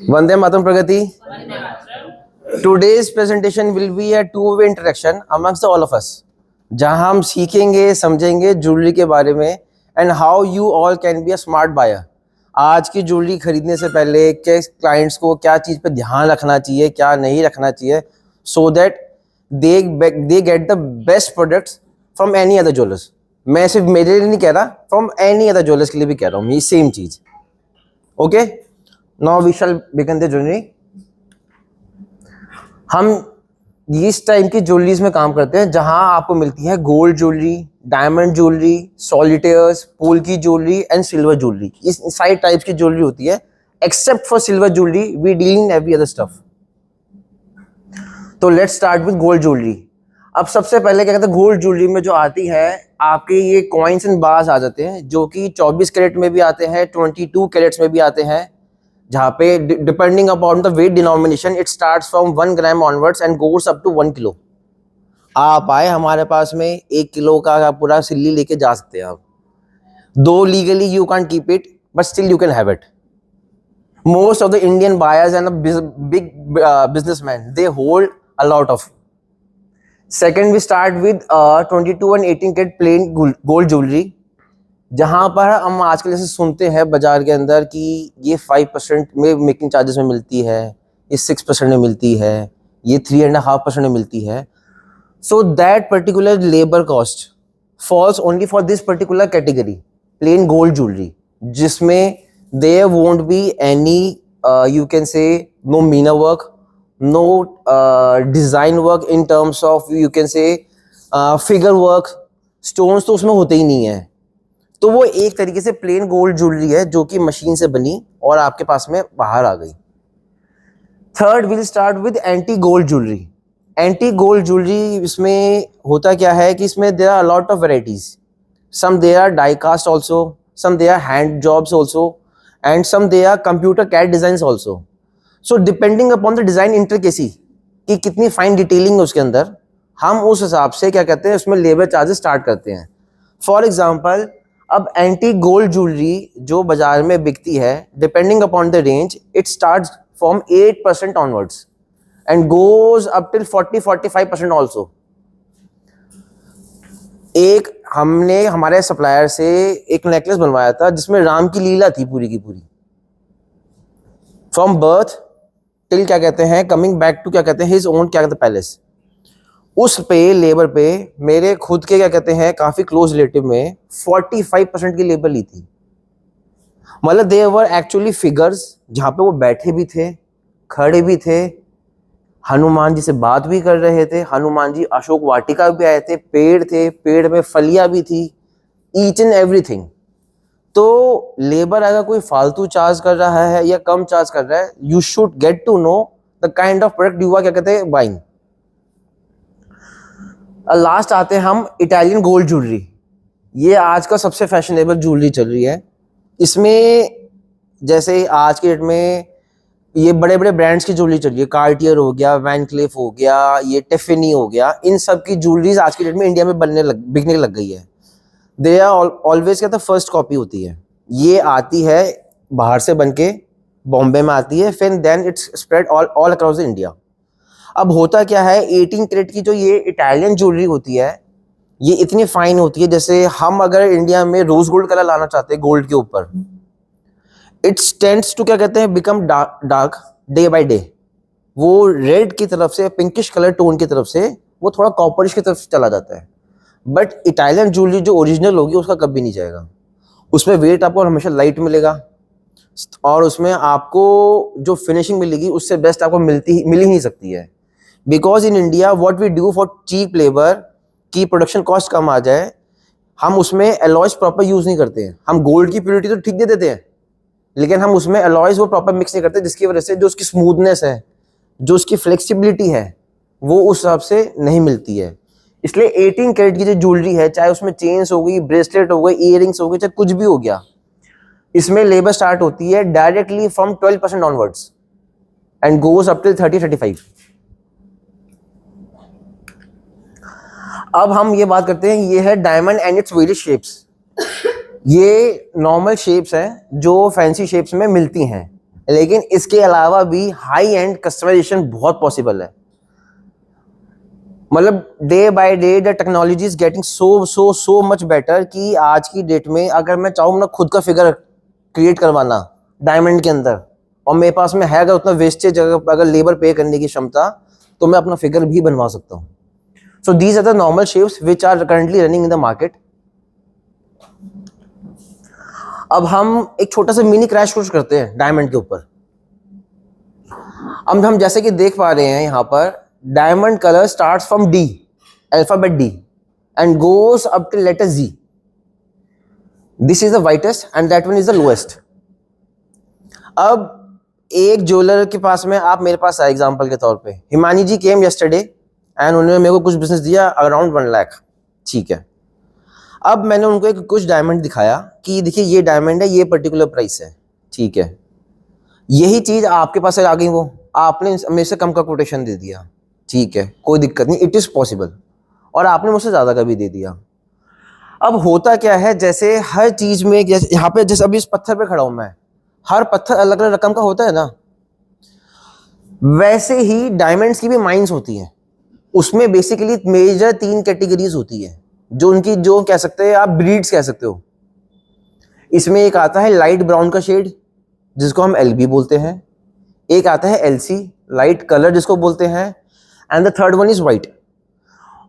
Vande Mataram Pragati. Today's presentation will be a two-way interaction amongst all of us, जहां हम सीखेंगे समझेंगे ज्वेलरी के बारे में and how you all can be a smart buyer. आज की ज्वेलरी खरीदने से पहले के क्लाइंट्स को क्या चीज़ पे ध्यान रखना चाहिए, क्या नहीं रखना चाहिए, so that they get the best products from any other jewelers. मैं सिर्फ मेरे लिए नहीं कह रहा, from any other jewelers के लिए भी कह रहा हूँ ये सेम चीज़. Okay, now we shall begin the jewellery. हम इस टाइप की ज्वेलरीज में काम करते हैं जहां आपको मिलती है गोल्ड ज्वेलरी, डायमंड ज्वेलरी, सॉलिटेयर्स, पोल की ज्वेलरी एंड सिल्वर ज्वेलरी. इस सारी टाइप्स की ज्वेलरी होती है. Except for silver jewellery we deal in every other stuff. तो let's start with gold jewellery. अब सबसे पहले क्या कहते हैं, गोल्ड ज्वेलरी में जो आती है आपके ये कॉइन्स एंड बार्स आ जाते हैं, जो कि 24 कैरेट में भी आते हैं, 22 कैरेट्स में भी आते हैं, जहाँ पे depending upon the weight denomination it starts from 1 gram onwards and goes up to 1 kilo. आप आए हमारे पास में 1 किलो का पूरा सिल्ली लेके जा सकते हैं आप. Though legally you can keep it but still you can have it. Most of the Indian buyers and big businessman they hold a lot of. Second we start with 22 and 18 carat plain gold jewellery, जहाँ पर हम आजकल जैसे सुनते हैं बाजार के अंदर कि ये 5% में मेकिंग चार्जेस में मिलती है, ये 6% में मिलती है, ये 3.5% में मिलती है. So that particular labour cost falls only for this particular category plain gold jewellery, जिसमें there won't be any you can say no meena work, no design work in terms of you can say figure work. Stones तो उसमें होते ही नहीं है. तो वो एक तरीके से प्लेन गोल्ड ज्वेलरी है जो कि मशीन से बनी और आपके पास में बाहर आ गई. Third will start with anti gold jewellery. Anti gold jewellery इसमें होता क्या है कि इसमें there are lot of varieties. Some they are die cast also, some they are hand jobs also and some they are computer CAD design also. So depending upon the design intricacy कि कितनी fine detailing है उसके अंदर, हम उस हिसाब से क्या कहते हैं उसमें लेबर चार्जेस स्टार्ट करते हैं. फॉर एग्जाम्पल, अब एंटी गोल्ड ज्वेलरी जो बाजार में बिकती है depending upon the range it starts from 8% onwards and goes up till 40-45% also. एक हमने हमारे सप्लायर से एक नेकलेस बनवाया था जिसमें राम की लीला थी पूरी की पूरी, फ्रॉम बर्थ टिल क्या कहते हैं कमिंग बैक टू क्या कहते हैं हिज ओन क्या कहते हैं पैलेस. उस पे लेबर पे मेरे खुद के क्या कहते हैं काफी क्लोज रिलेटिव में 45% की लेबर ली थी. मतलब दे वर एक्चुअली फिगर्स जहाँ पे वो बैठे भी थे, खड़े भी थे, हनुमान जी से बात भी कर रहे थे, हनुमान जी अशोक वाटिका भी आए थे, पेड़ थे, पेड़ में फलियां भी थी, ईच एंड एवरीथिंग. तो लेबर अगर कोई फालतू चार्ज कर रहा है या कम चार्ज कर रहा है, you should get to know the kind of product you are क्या कहते हैं बाइंग. लास्ट आते हैं हम इटालियन गोल्ड ज्वेलरी. ये आज का सबसे फैशनेबल ज्वेलरी चल रही है. इसमें जैसे आज के डेट में ये बड़े बड़े ब्रांड्स की ज्वेलरी चल रही है, कार्टियर हो गया, वैन क्लेफ हो गया, ये टिफिनी हो गया, इन सब की ज्वेलरीज आज के डेट में इंडिया में बिकने लग गई है. दे आर ऑलवेज कहता फर्स्ट कॉपी होती है. ये आती है बाहर से बन के बॉम्बे में आती है, फिर then it's spread all across the India. अब होता क्या है, 18 कैरेट की जो ये इटालियन ज्वेलरी होती है ये इतनी फाइन होती है, जैसे हम अगर इंडिया में रोज गोल्ड कलर लाना चाहते हैं गोल्ड के ऊपर, इट्स टेंड्स टू क्या कहते हैं become dark day by day. वो रेड की तरफ से पिंकिश कलर टोन की तरफ से वो थोड़ा कॉपरिश की तरफ चला जाता है. बट इटालियन ज्वेलरी जो ओरिजिनल होगी उसका कभी नहीं जाएगा. उसमें वेट आपको हमेशा लाइट मिलेगा और उसमें आपको जो फिनिशिंग मिलेगी उससे बेस्ट आपको मिल ही नहीं सकती है. Because in India what we do for cheap labour की प्रोडक्शन कॉस्ट कम आ जाए, हम उसमें एलॉयज प्रॉपर यूज नहीं करते हैं. हम गोल्ड की प्योरिटी तो ठीक दे देते हैं लेकिन हम उसमें एलॉयज वो प्रॉपर मिक्स नहीं करते, जिसकी वजह से जो उसकी स्मूथनेस है, जो उसकी फ्लेक्सिबिलिटी है, वो उस हिसाब से नहीं मिलती है. इसलिए 18 कैरेट की जो ज्वेलरी है, चाहे उसमें चेन्स हो गई, ब्रेसलेट हो गई, ईयरिंग्स हो गई, चाहे कुछ भी हो गया, इसमें लेबर स्टार्ट होती है directly from 12% onwards and goes up till 30-35. अब हम ये बात करते हैं, ये है diamond and its various shapes. ये नॉर्मल शेप्स हैं जो फैंसी शेप्स में मिलती हैं. लेकिन इसके अलावा भी हाई एंड कस्टमाइजेशन बहुत पॉसिबल है। मतलब day by day the technology is getting so much better कि आज की डेट में अगर मैं चाहूँ ना खुद का फिगर क्रिएट करवाना डायमंड के अंदर, और मेरे पास में है अगर उतना वेस्टेज, अगर लेबर पे करने की क्षमता, तो मैं अपना फिगर भी बनवा सकता हूँ। So these are the normal shapes which are currently running in the market. अब हम एक छोटा सा मिनी क्रैश कोर्स करते हैं डायमंड के ऊपर। अब हम जैसे कि देख पा रहे हैं यहाँ पर, diamond colour starts from D, alphabet D, and goes up till letter G. This is the whitest and that one is the lowest. अब एक ज्वेलर के पास में, आप मेरे पास आए एग्जांपल के तौर पे, हिमानी जी केम यस्टरडे एंड उन्होंने मेरे को कुछ बिजनेस दिया अराउंड 1 लाख, ठीक है। अब मैंने उनको एक कुछ डायमंड दिखाया कि देखिए ये डायमंड है, ये पर्टिकुलर प्राइस है, ठीक है। यही चीज आपके पास आ गई, वो आपने मेरे से कम का कोटेशन दे दिया, ठीक है, कोई दिक्कत नहीं, इट इज पॉसिबल, और आपने मुझसे ज्यादा का भी दे दिया। अब होता क्या है, जैसे हर चीज में, जैसे यहाँ पे, जैसे अभी इस पत्थर पे खड़ा हूं मैं, हर पत्थर अलग अलग रकम का होता है ना, वैसे ही डायमंड्स की भी माइंस होती हैं। उसमें बेसिकली मेजर 3 कैटेगरीज होती है, जो उनकी, जो कह सकते हैं आप ब्रीड्स कह सकते हो। इसमें एक आता है लाइट ब्राउन का शेड जिसको हम एलबी बोलते हैं, एक आता है एलसी लाइट कलर जिसको बोलते हैं, and the third one is white.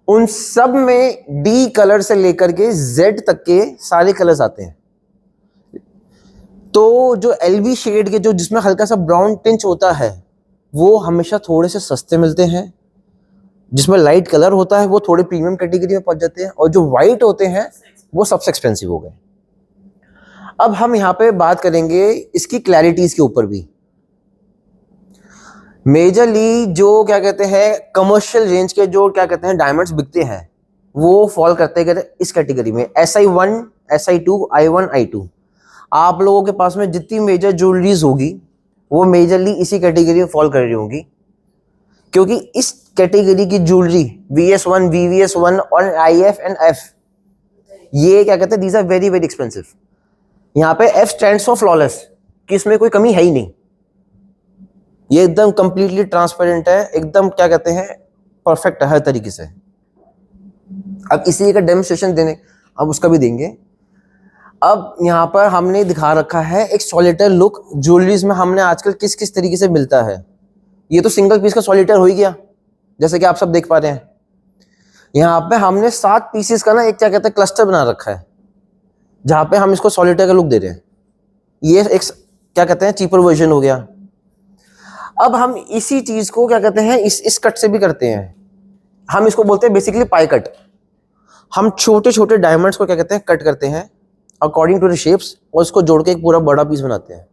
उन सब में डी कलर से लेकर के जेड तक के सारे कलर्स आते हैं। तो जो एलबी शेड के, जो जिसमें हल्का सा ब्राउन टिंच होता है, वो हमेशा थोड़े से सस्ते मिलते हैं। जिसमें लाइट कलर होता है वो थोड़े प्रीमियम कैटेगरी में पहुंच जाते हैं, और जो व्हाइट होते हैं वो सबसे एक्सपेंसिव हो गए। अब हम यहाँ पे बात करेंगे इसकी क्लैरिटीज के ऊपर भी। मेजरली जो क्या कहते हैं कमर्शियल रेंज के जो क्या कहते हैं डायमंड्स बिकते हैं, वो फॉल करते हैं इस कैटेगरी में, SI1, SI2, I1, I2। आप लोगों के पास में जितनी मेजर ज्वेलरीज होगी वो मेजरली इसी कैटेगरी में फॉल कर रही होंगी, क्योंकि इस कैटेगरी की ज्वेलरी VS1, VVS1 और IF एंड F, ये क्या कहते हैं, these are very very expensive. यहाँ पे F स्टैंड्स फॉर फ्लॉलेस, कि इसमें कोई कमी है ही नहीं, ये एकदम कंप्लीटली ट्रांसपेरेंट है, एकदम क्या कहते हैं परफेक्ट है हर तरीके से। अब इसी का डेमोन्स्ट्रेशन देने, अब उसका भी देंगे। अब यहाँ पर हमने दिखा रखा है एक सॉलिटर लुक ज्वेलरीज में हमने आजकल किस किस तरीके से मिलता है। ये तो सिंगल पीस का सॉलिटर हो ही गया, जैसे कि आप सब देख पा रहे हैं। यहाँ पे हमने 7 पीसेस का ना एक क्या कहते हैं क्लस्टर बना रखा है, जहाँ पे हम इसको सॉलिटर का लुक दे रहे हैं। ये एक क्या कहते हैं चीपर वर्जन हो गया। अब हम इसी चीज को क्या कहते हैं इस कट से भी करते हैं, हम इसको बोलते हैं बेसिकली पाई कट। हम छोटे छोटे डायमंड्स को क्या कहते हैं कट करते हैं अकॉर्डिंग टू द शेप्स, और इसको जोड़ के एक पूरा बड़ा पीस बनाते हैं।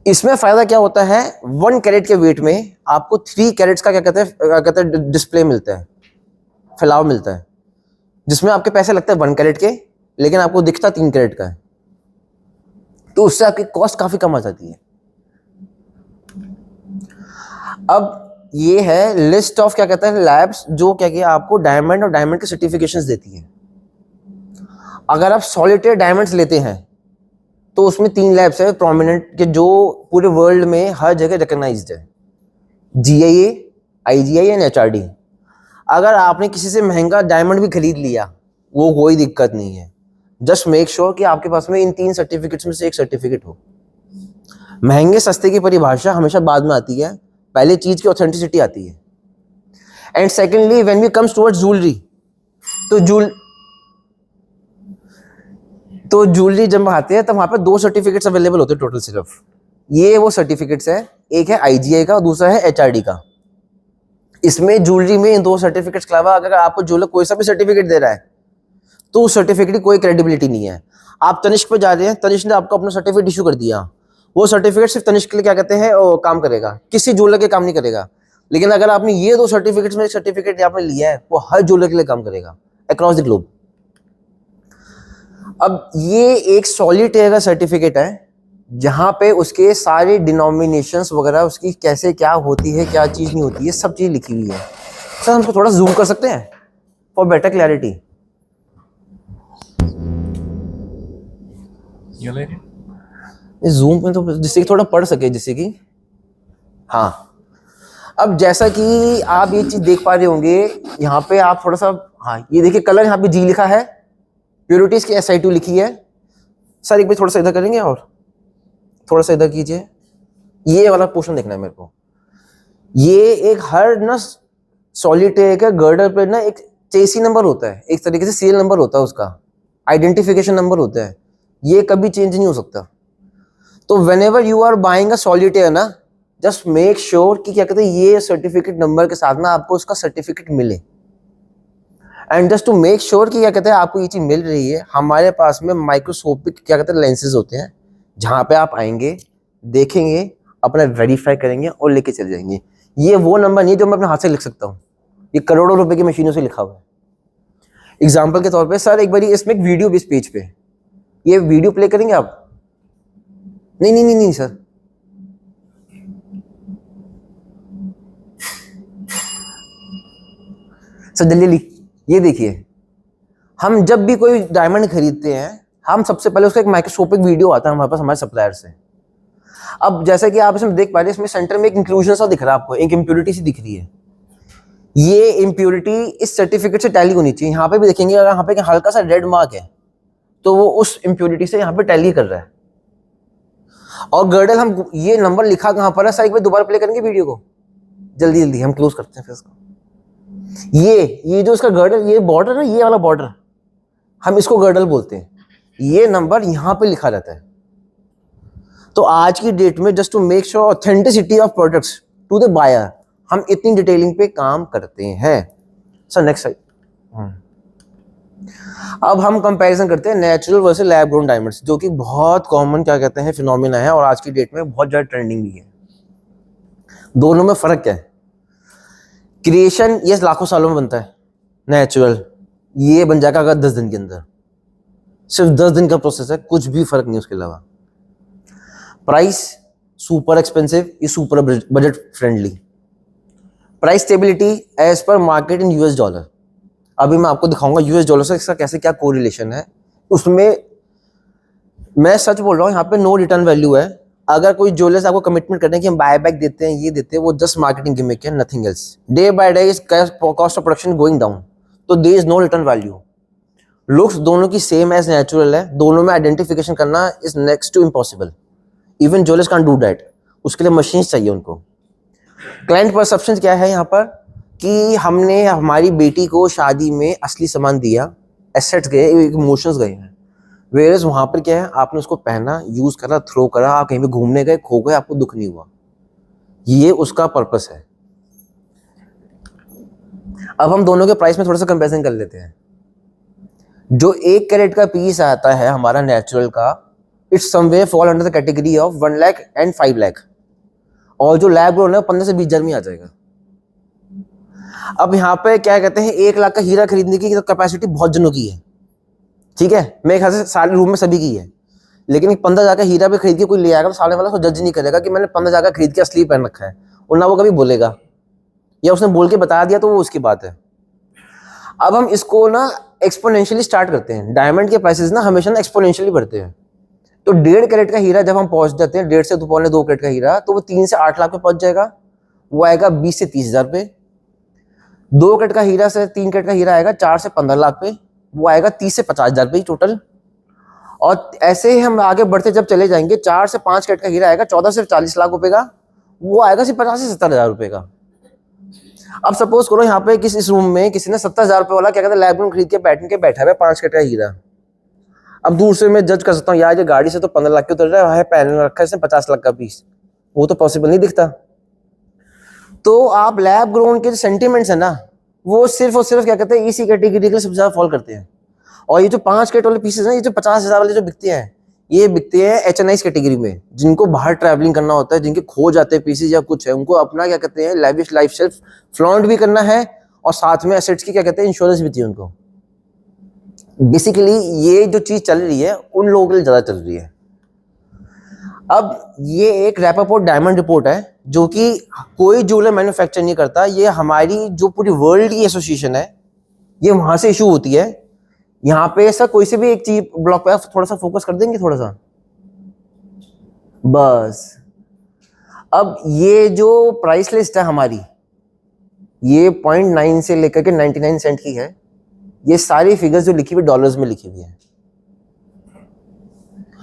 इसमें फायदा क्या होता है, 1 कैरेट के वेट में आपको 3 कैरेट्स का क्या कहते हैं डिस्प्ले मिलता है, फैलाव मिलता है, जिसमें आपके पैसे लगते हैं 1 कैरेट के, लेकिन आपको दिखता 3 कैरेट का है। तो उससे आपकी कॉस्ट काफी कम आ जाती है। अब ये है लिस्ट ऑफ क्या कहते हैं लैब्स जो क्या किया आपको डायमंड और डायमंड के सर्टिफिकेशंस देती है। अगर आप सॉलिटेयर डायमंड्स लेते हैं तो उसमें 3 लैब्स है प्रोमिनेंट के, जो पूरे वर्ल्ड में हर जगह रिकॉग्नाइज्ड है, GIA, IGI एंड HRD। अगर आपने किसी से महंगा डायमंड भी खरीद लिया वो कोई दिक्कत नहीं है, जस्ट मेक श्योर कि आपके पास में इन 3 सर्टिफिकेट्स में से एक सर्टिफिकेट हो। महंगे सस्ते की परिभाषा हमेशा बाद में आती है, पहले चीज की ऑथेंटिसिटी आती है। And secondly when we comes towards jewellery, तो ज्वेलरी जब आते हैं तब वहां पे 2 सर्टिफिकेट्स अवेलेबल होते हैं टोटल सिर्फ। ये वो सर्टिफिकेट्स है, एक है IGI का और दूसरा है HRD का। इसमें ज्वेलरी में इन 2 सर्टिफिकेट्स के अलावा अगर आपको ज्वेलर कोई सा भी सर्टिफिकेट दे रहा है तो उस सर्टिफिकेट की कोई क्रेडिबिलिटी नहीं है। आप तनिष्क पे जा रहे हैं, तनिष्क ने आपको अपना सर्टिफिकेट इशू कर दिया, वो सर्टिफिकेट सिर्फ तनिष्क के लिए क्या कहते हैं काम करेगा, किसी ज्वेलर के काम नहीं करेगा। लेकिन अगर आपने ये 2 सर्टिफिकेट्स में एक सर्टिफिकेट आपने लिया है, वो हर ज्वेलर के लिए काम करेगा अक्रॉस द ग्लोब। अब ये एक सॉलिटेयर का सर्टिफिकेट है जहां पे उसके सारे डिनोमिनेशंस वगैरह, उसकी कैसे क्या होती है, क्या चीज नहीं होती है, सब चीज लिखी हुई है। सर हम इसको थोड़ा जूम कर सकते हैं फॉर बेटर क्लैरिटी। जूम में तो जिससे कि थोड़ा पढ़ सके, जिससे कि हाँ। अब जैसा कि आप ये चीज देख पा रहे होंगे, यहाँ पे आप थोड़ा सा, हाँ ये देखिए कलर यहाँ पे जी लिखा है, प्योरिटीज की SI2 लिखी है। सर एक बार थोड़ा सा इधर करेंगे और थोड़ा सा इधर कीजिए, ये वाला पोर्शन देखना है मेरे को। ये एक हर ना सॉलिटेयर का गर्डर पे ना एक चेसी नंबर होता है, एक तरीके से सीरियल नंबर होता है, उसका आइडेंटिफिकेशन नंबर होता है, ये कभी चेंज नहीं हो सकता। तो whenever you are buying a solitaire ना, जस्ट मेक श्योर कि क्या कहते हैं ये सर्टिफिकेट नंबर के साथ ना आपको उसका सर्टिफिकेट मिले। And just to make sure कि क्या कहते हैं आपको ये चीज मिल रही है, हमारे पास में माइक्रोस्कोपिक क्या कहते हैं लेंसेज होते हैं, जहां पे आप आएंगे, देखेंगे, अपना वेरीफाई करेंगे और लेके चले जाएंगे। ये वो नंबर नहीं है जो मैं अपने हाथ से लिख सकता हूँ, ये करोड़ों रुपए की मशीनों से लिखा हुआ है। एग्जाम्पल के तौर पे सर एक बार इसमें एक वीडियो भी इस पेज पे, ये वीडियो प्ले करेंगे आप? नहीं नहीं नहीं नहीं सर, जल्दी ये देखिए, हम जब भी कोई डायमंड खरीदते हैं, हम सबसे पहले उसका एक माइक्रोस्कोपिक वीडियो आता है हमारे पास, हमारे सप्लायर से। अब जैसा कि आप इसमें देख पा रहे हैं, इसमें सेंटर में एक इंक्लूजन सा दिख रहा है आपको, एक इम्प्योरिटी सी दिख रही है। ये इम्प्योरिटी इस सर्टिफिकेट से टैली होनी चाहिए। यहाँ पे भी देखेंगे अगर यहाँ पे हल्का सा रेड मार्क है तो वो उस इम्प्योरिटी से यहाँ पे टैली कर रहा है। और गर्डल हम ये नंबर लिखा कहाँ पर है सर, एक बार दोबारा प्ले करेंगे वीडियो को, जल्दी जल्दी हम क्लोज करते हैं फिर इसको। ये जो इसका गर्डल, ये बॉर्डर है, ये वाला बॉर्डर हम इसको गर्डल बोलते हैं, ये नंबर यहाँ पे लिखा रहता है। तो आज की डेट में just to make sure authenticity of products to the buyer, हम इतनी डिटेलिंग पे काम करते हैं। Sir next side. अब हम कंपैरिजन करते हैं natural versus lab grown diamonds, जो कि बहुत कॉमन क्या कहते हैं फिनोमिना है और आज की डेट में बहुत ज्यादा ट्रेंडिंग भी है। दोनों में फर्क क्या है? क्रिएशन ये लाखों सालों में बनता है, नेचुरल ये बन जाएगा अगर 10 दिन के अंदर, सिर्फ 10 दिन का प्रोसेस है, कुछ भी फर्क नहीं उसके अलावा। प्राइस सुपर एक्सपेंसिव, ये super budget friendly. Price stability as per market in US dollar. अभी मैं आपको दिखाऊंगा US डॉलर से इसका कैसे क्या कोरिलेशन है। उसमें मैं सच बोल रहा हूँ, यहाँ पे नो रिटर्न वैल्यू है। अगर कोई ज्वेलर्स आपको कमिटमेंट करते हैं कि हम बाय बैक देते हैं, ये देते हैं, वो जस्ट मार्केटिंग गिमिक है, nothing else. Day by day is cost of production going down, तो there is no return value. Looks दोनों की सेम एज नेचुरल है, दोनों में आइडेंटिफिकेशन करना is next to impossible. Even jewellers can do that, उसके लिए मशीन्स चाहिए उनको। क्लाइंट परसेप्शन क्या है यहाँ पर कि हमने हमारी बेटी को शादी में असली सामान दिया, एसेट्स गए, इमोशंस गए हैं। वेयरएज वहां पर क्या है, आपने उसको पहना, यूज करा, थ्रो करा, आप कहीं पे घूमने गए, खो गए, आपको दुख नहीं हुआ, ये उसका पर्पस है। अब हम दोनों के प्राइस में थोड़ा सा कंपैरिजन कर लेते हैं। जो 1 कैरेट का पीस आता है हमारा नेचुरल का, it's somewhere fall under the category of 1 lakh and 5 lakh, और जो लैब ग्रोन है 15 से 20 हजार में आ जाएगा। अब यहाँ पे क्या कहते हैं, 1 लाख का हीरा खरीदने की कैपेसिटी बहुत जनों की है, ठीक है, मेरे ख्याल से सारे रूम में सभी की है। लेकिन 15 हजार का हीरा भी खरीद के कोई ले आएगा तो सामने वाला को जज नहीं करेगा कि मैंने 15 हजार का खरीद के असली पहन रखा है, और ना वो कभी बोलेगा, या उसने बोल के बता दिया तो वो उसकी बात है। अब हम इसको ना एक्सपोनेंशियली स्टार्ट करते हैं। डायमंड के प्राइसेस ना हमेशा ना एक्सपोनेंशियली बढ़ते हैं। तो 1.5 कैरेट का हीरा जब हम पहुंच जाते हैं, 1.5 से 2 कैरेट का हीरा, तो वो 3 से 8 लाख पे पहुंच जाएगा, वो आएगा 20 से 30 हजार पे। 2 कैरेट का हीरा से 3 कैरेट का हीरा आएगा 4 से 15 लाख पे, वो आएगा 30 से 50 हजार पे टोटल। और ऐसे ही हम आगे बढ़ते जब चले जाएंगे, 4 से 5 कैरेट का हीरा आएगा 14 से 40 लाख रुपए का, वो आएगा सिर्फ 50 से 70 हजार रुपए का। अब सपोज करो यहाँ पे इस रूम में किसी ने 70 हजार रुपए वाला क्या कहते हैं लैब ग्रोन खरीद के बैठा है 5 कैरेट का हीरा। अब दूर से मैं जज कर सकता हूँ, यार ये गाड़ी से तो 15 लाख के उतर रहा है, पहन रखा है इसने 50 लाख का पीस, वो तो पॉसिबल नहीं दिखता। तो आप लैब ग्रोन के जो सेंटीमेंट्स है ना, वो सिर्फ और सिर्फ क्या कहते हैं इसी कैटेगरी के लिए सबसे ज्यादा फॉल करते हैं। और ये जो 5 कैरेट वाले पीसेस हैं, ये जो 50 हजार वाले जो बिकते हैं, ये बिकते हैं HNI कैटेगरी में, जिनको बाहर ट्रैवलिंग करना होता है, जिनके खो जाते हैं पीसेस या कुछ है, उनको अपना क्या कहते हैं लैविश लाइफस्टाइल फ्लॉन्ट भी करना है, और साथ में एसेट्स की क्या कहते हैं इंश्योरेंस भी चाहिए उनको। बेसिकली ये जो चीज चल रही है उन लोगों के लिए ज्यादा चल रही है। अब ये एक रैपरपोर्ट डायमंड रिपोर्ट है, जो कि कोई ज्वेलर मैन्युफैक्चर नहीं करता, ये हमारी जो पूरी वर्ल्ड की एसोसिएशन है, ये वहां से इशू होती है। यहाँ पे सर कोई से भी एक चीज ब्लॉक पे आप थोड़ा सा फोकस कर देंगे, थोड़ा सा बस अब ये जो प्राइस लिस्ट है हमारी, ये 0.9 से लेकर के 99 सेंट की है। ये सारी फिगर्स जो लिखी हुई डॉलर्स में लिखी हुई है।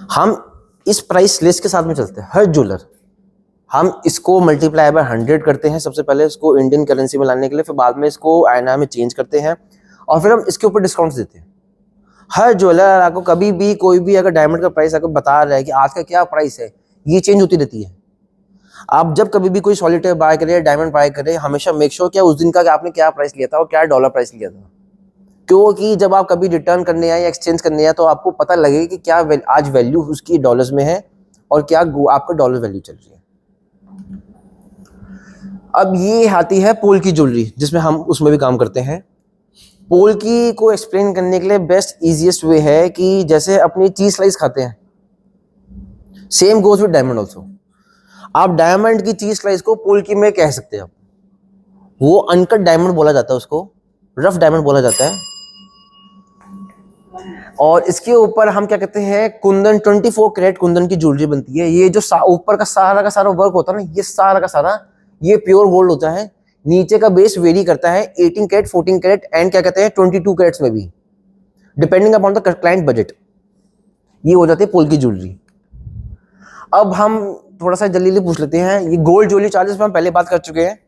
हम इस प्राइस लिस्ट के साथ में चलते हैं। हर ज्वेलर हम इसको मल्टीप्लाई बाय 100 करते हैं सबसे पहले, इसको इंडियन करेंसी में लाने के लिए, फिर बाद में इसको INR में चेंज करते हैं और फिर हम इसके ऊपर डिस्काउंट्स देते हैं। हर ज्वेलर आपको कभी भी कोई भी अगर डायमंड का प्राइस आपको बता रहा है कि आज का क्या प्राइस है, ये चेंज होती रहती है। आप जब कभी भी कोई सॉलिटेयर बाय करें, डायमंड बाय करें, हमेशा मेक श्योर क्या उस दिन का आपने क्या प्राइस लिया था और क्या डॉलर प्राइस लिया था, क्योंकि जब आप कभी रिटर्न करने आए या एक्सचेंज करने आए तो आपको पता लगे कि क्या आज वैल्यू उसकी डॉलर्स में है और क्या आपका डॉलर वैल्यू चल रही है। अब ये आती है पोल की ज्वेलरी, जिसमें हम उसमें भी काम करते हैं। पोल की को एक्सप्लेन करने के लिए बेस्ट इजीएस्ट वे है कि जैसे अपनी चीज स्लाइस खाते हैं, same goes with diamond also. आप डायमंड की चीज स्लाइस को पोल की में कह सकते हैं आप, वो अनकट डायमंड बोला जाता है, उसको रफ डायमंड बोला जाता है। और इसके ऊपर हम क्या कहते हैं, कुंदन 24 कैरेट कुंदन की ज्वेलरी बनती है। ये जो ऊपर का सारा वर्क होता है ना, ये सारा का सारा ये प्योर गोल्ड होता है। नीचे का बेस वेरी करता है 18 कैरेट, 14 कैरेट एंड क्या कहते हैं 22 कैरेट्स में भी, depending upon the client budget. ये हो जाती है पोल की ज्वेलरी। अब हम थोड़ा सा जल्दी पूछ लेते हैं, ये गोल्ड ज्वेलरी चार्जेस पे हम पहले बात कर चुके हैं।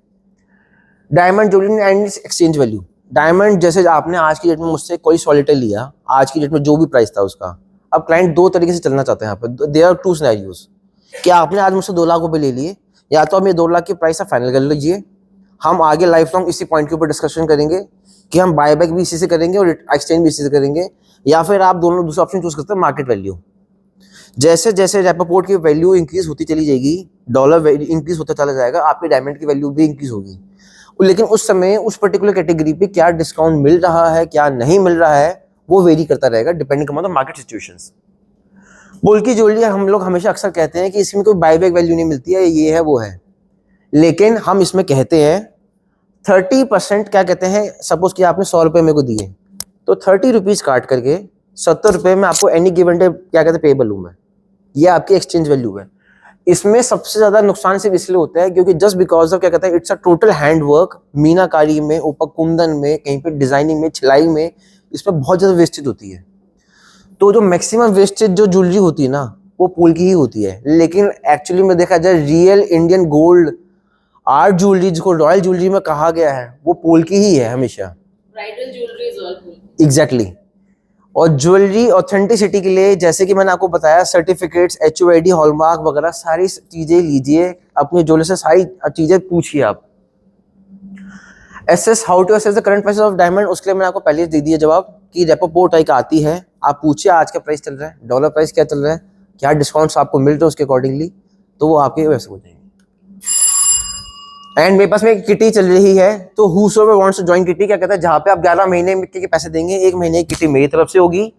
Diamond jewellery and exchange value. Diamond जैसे आपने आज की डेट में मुझसे कोई सॉलिटेयर लिया, आज की डेट में जो भी प्राइस था उसका, अब क्लाइंट दो तरीके से चलना चाहते हैं यहाँ पे। देयर आर टू सिनेरियोज, कि आपने आज मुझसे 2 लाख रुपए ले लिए, या तो आप ये 2 लाख की प्राइस आप फाइनल कर लीजिए, हम आगे लाइफ लॉन्ग इसी पॉइंट के ऊपर डिस्कशन करेंगे कि हम बायबैक भी इसी से करेंगे और एक्सचेंज भी इसी से करेंगे, या फिर आप दोनों दूसरा ऑप्शन चूज करते हैं मार्केट वैल्यू। जैसे जैसे रेपो की वैल्यू इंक्रीज होती चली जाएगी, डॉलर इंक्रीज होता चला जाएगा, आपके डायमंड की वैल्यू भी इंक्रीज होगी। लेकिन उस समय उस पर्टिकुलर कैटेगरी पे क्या डिस्काउंट मिल रहा है, क्या नहीं मिल रहा है, वो वेरी करता रहेगा depending upon the market situations. बोल की ज्वेलरी हम लोग हमेशा अक्सर कहते हैं कि इसमें कोई बायबैक वैल्यू नहीं मिलती है, ये है वो है, लेकिन हम इसमें कहते हैं 30% क्या कहते हैं, सपोज कि आपने 100 रुपये मेरे को दिए, तो 30 रुपीज काट करके 70 रुपये में आपको एनी गिवन डे क्या कहते हैं पेबल हूं मैं, ये आपकी एक्सचेंज वैल्यू है। इसमें सबसे ज्यादा नुकसान सिर्फ इसलिए होता है क्योंकि जस्ट बिकॉज ऑफ क्या कहते हैं it's a total hand work, meenakari में, ऊपर कुंदन में, कहीं पे डिजाइनिंग में, छिलाई में, इसमें बहुत ज्यादा वेस्टेज होती है। तो जो मैक्सिमम वेस्टेज जो ज्वेलरी होती है ना, वो पोल की ही होती है। लेकिन एक्चुअली में देखा जाए real Indian gold art jewellery, जिसको रॉयल ज्वेलरी में कहा गया है, वो पोल की ही है हमेशा। Bridal jewellery is all pole. Exactly. और ज्वेलरी ऑथेंटिसिटी के लिए जैसे कि मैंने आपको बताया, सर्टिफिकेट्स, HOID, हॉलमार्क वगैरह सारी चीजें लीजिए, अपने ज्वेलरी से सारी चीजें पूछिए आप। How to assess the current price of diamond, उसके लिए मैंने आपको पहले दे दिया जवाब कि रेपो पोर्ट एक आती है, आप पूछिए आज का प्राइस चल रहा है, डॉलर प्राइस क्या चल रहा है, क्या डिस्काउंट्स आपको मिल रहे हैं उसके अकॉर्डिंगली, तो वो आपके वैसे हो जाएंगे। एंड मेरे पास में किटी चल रही है, तो whosoever wants to join kitty, क्या कहता है, जहाँ पे आप 11 महीने के पैसे देंगे, 1 महीने की किटी मेरी तरफ से होगी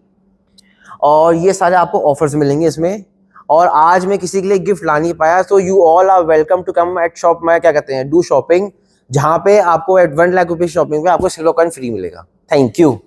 और ये सारे आपको ऑफर्स मिलेंगे इसमें। और आज मैं किसी के लिए गिफ्ट ला नहीं पाया, तो you all are welcome to come at shop my, क्या कहते हैं, डू शॉपिंग, जहाँ पे आपको एट 1 लाख रुपीज शॉपिंग पे आपको सिल्वर कॉइन फ्री मिलेगा। Thank you.